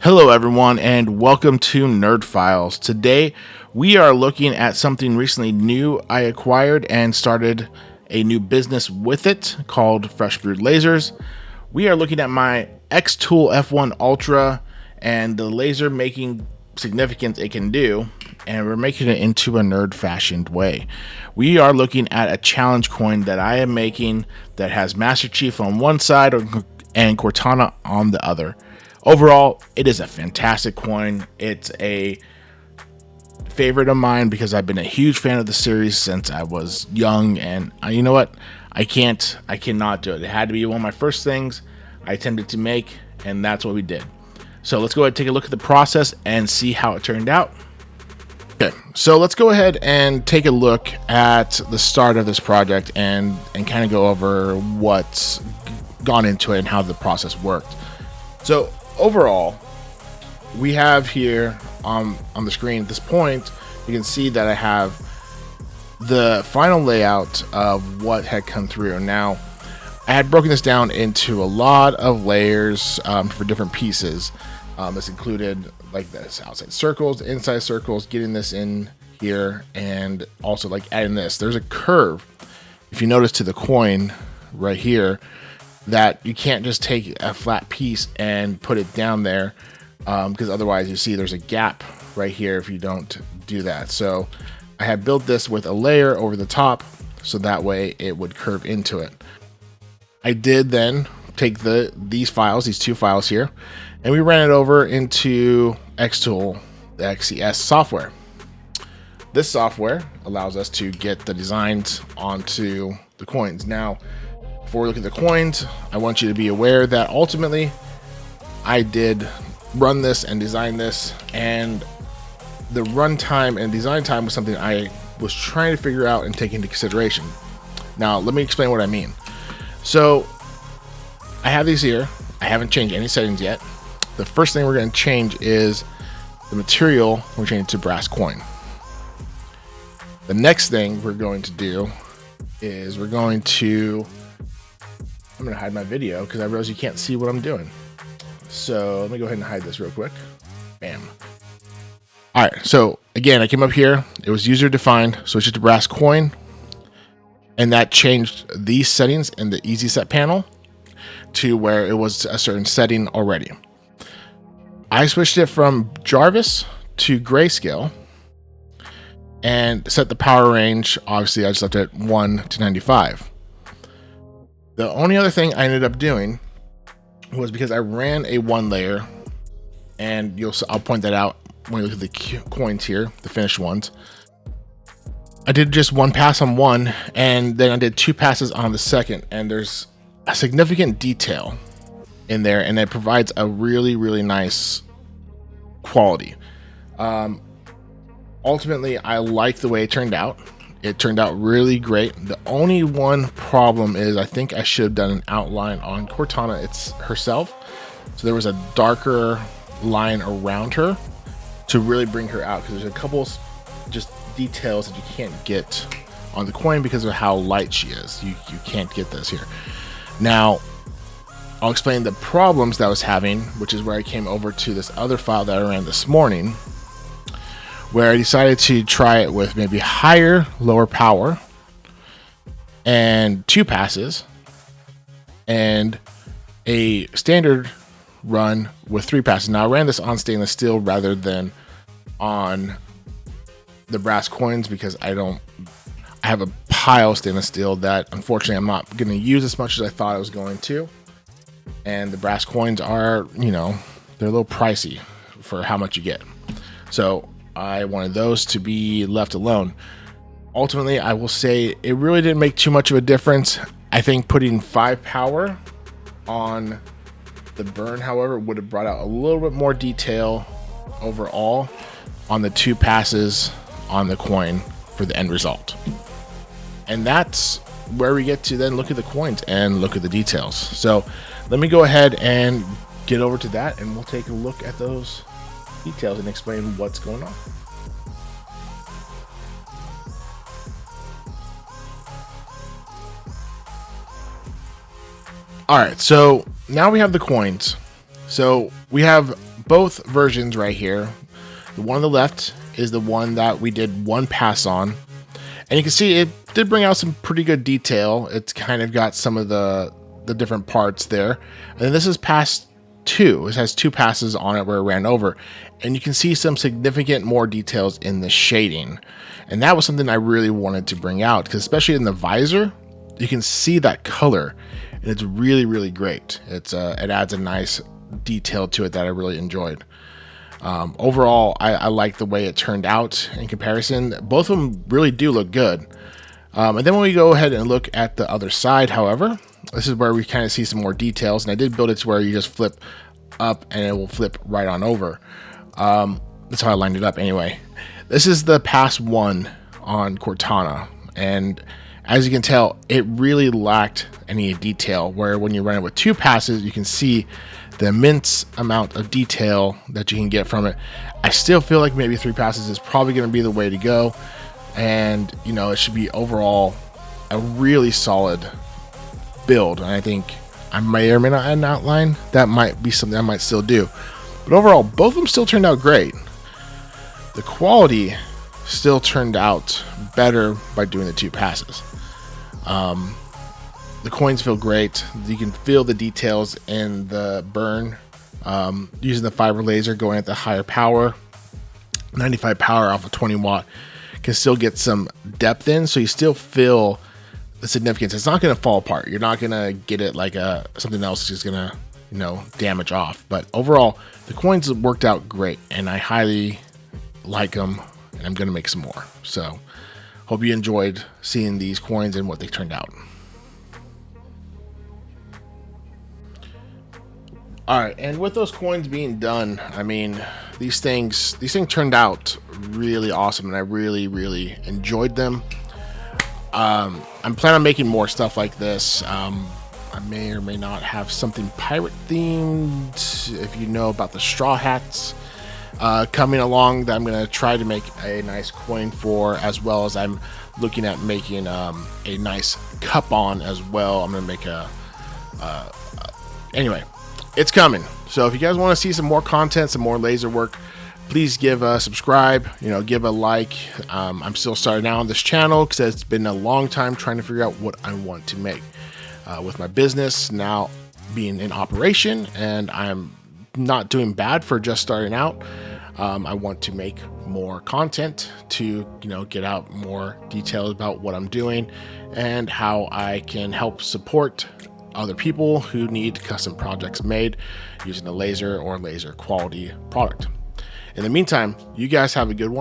Hello everyone and welcome to Nerd Files. Today we are looking at something recently new I acquired and started a new business with it called Brewed Lasers. We are looking at my Xtool F1 Ultra and the laser making significance it can do, and we're making it into a nerd fashioned way. We are looking at a challenge coin that I am making that has Master Chief on one side and Cortona on the other. Overall, it is a fantastic coin. It's a favorite of mine because I've been a huge fan of the series since I was young, and you know what? I cannot do it. It had to be one of my first things I attempted to make, and that's what we did. So let's go ahead and take a look at the process and see how it turned out. Okay, so let's go ahead and take a look at the start of this project and kind of go over what's gone into it and how the process worked. So overall, we have here on the screen at this point, you can see that I have the final layout of what had come through. Now, I had broken this down into a lot of layers for different pieces. This included like this outside circles, inside circles, getting this in here, and also like adding this. There's a curve, if you notice, to the coin right here, that you can't just take a flat piece and put it down there, because otherwise you see there's a gap right here if you don't do that. So I had built this with a layer over the top so that way it would curve into it. I did then take these two files here, and we ran it over into Xtool, the XCS software. This software allows us to get the designs onto the coins. Now, before we look at the coins, I want you to be aware that ultimately I did run this and design this, and the runtime and design time was something I was trying to figure out and take into consideration. Now, let me explain what I mean. So I have these here. I haven't changed any settings yet. The first thing we're going to change is the material. We're changing to brass coin. The next thing we're going to do is I'm going to hide my video because I realize you can't see what I'm doing. So let me go ahead and hide this real quick. Bam. All right. So again, I came up here. It was user defined. Switch it to brass coin. And that changed these settings in the easy set panel to where it was a certain setting already. I switched it from Jarvis to grayscale and set the power range. Obviously, I just left it 1 to 95. The only other thing I ended up doing was, because I ran a one layer, and I'll point that out when you look at the coins here, the finished ones. I did just one pass on one, and then I did two passes on the second, and there's a significant detail in there, and it provides a really, really nice quality. Ultimately, I like the way it turned out. It turned out really great. The only one problem is I think I should have done an outline on Cortona herself. So there was a darker line around her to really bring her out, because there's a couple just details that you can't get on the coin because of how light she is. You can't get this here. Now, I'll explain the problems that I was having, which is where I came over to this other file that I ran this morning, where I decided to try it with maybe lower power, and two passes, and a standard run with three passes. Now, I ran this on stainless steel rather than on the brass coins because I have a pile of stainless steel that unfortunately I'm not going to use as much as I thought I was going to. And the brass coins are, they're a little pricey for how much you get. So I wanted those to be left alone. Ultimately, I will say it really didn't make too much of a difference. I think putting 5 power on the burn, however, would have brought out a little bit more detail overall on the two passes on the coin for the end result. And that's where we get to then look at the coins and look at the details. So let me go ahead and get over to that, and we'll take a look at those details and explain what's going on. All right, so now we have the coins. So we have both versions right here. The one on the left is the one that we did one pass on. And you can see it did bring out some pretty good detail. It's kind of got some of the different parts there. And then this is pass 2. It has 2 passes on it where it ran over. And you can see some significant more details in the shading. And that was something I really wanted to bring out, because especially in the visor, you can see that color. And it's really, really great. It adds a nice detail to it that I really enjoyed. Overall, I like the way it turned out in comparison. Both of them really do look good. And then when we go ahead and look at the other side, however, this is where we kind of see some more details. And I did build it to where you just flip up and it will flip right on over. That's how I lined it up anyway. This is the pass 1 on Cortona. And as you can tell, it really lacked any detail, where when you run it with 2 passes, you can see the immense amount of detail that you can get from it. I still feel like maybe 3 passes is probably going to be the way to go. And, you know, it should be overall a really solid build. And I think I may or may not add an outline. That might be something I might still do. But overall, both of them still turned out great. The quality still turned out better by doing the 2 passes. The coins feel great. You can feel the details in the burn. Using the fiber laser, going at the higher power, 95 power off of 20 watt, can still get some depth in, so you still feel the significance. It's not going to fall apart. You're not going to get it like something else is going to, you know, damage off. But overall, the coins worked out great, and I highly like them, and I'm going to make some more. So hope you enjoyed seeing these coins and what they turned out. All right, and with those coins being done, I mean, these things turned out really awesome, and I really, really enjoyed them. I'm planning on making more stuff like this. I may or may not have something pirate themed, if you know about the straw hats, coming along, that I'm going to try to make a nice coin for, as well as I'm looking at making a nice cup on as well. I'm going to make anyway, it's coming. So if you guys want to see some more content, some more laser work, please give a subscribe, you know, give a like. I'm still starting out on this channel because it's been a long time trying to figure out what I want to make. With my business now being in operation, and I'm not doing bad for just starting out, I want to make more content to, you know, get out more details about what I'm doing and how I can help support other people who need custom projects made using a laser or laser quality product. In the meantime, you guys have a good one.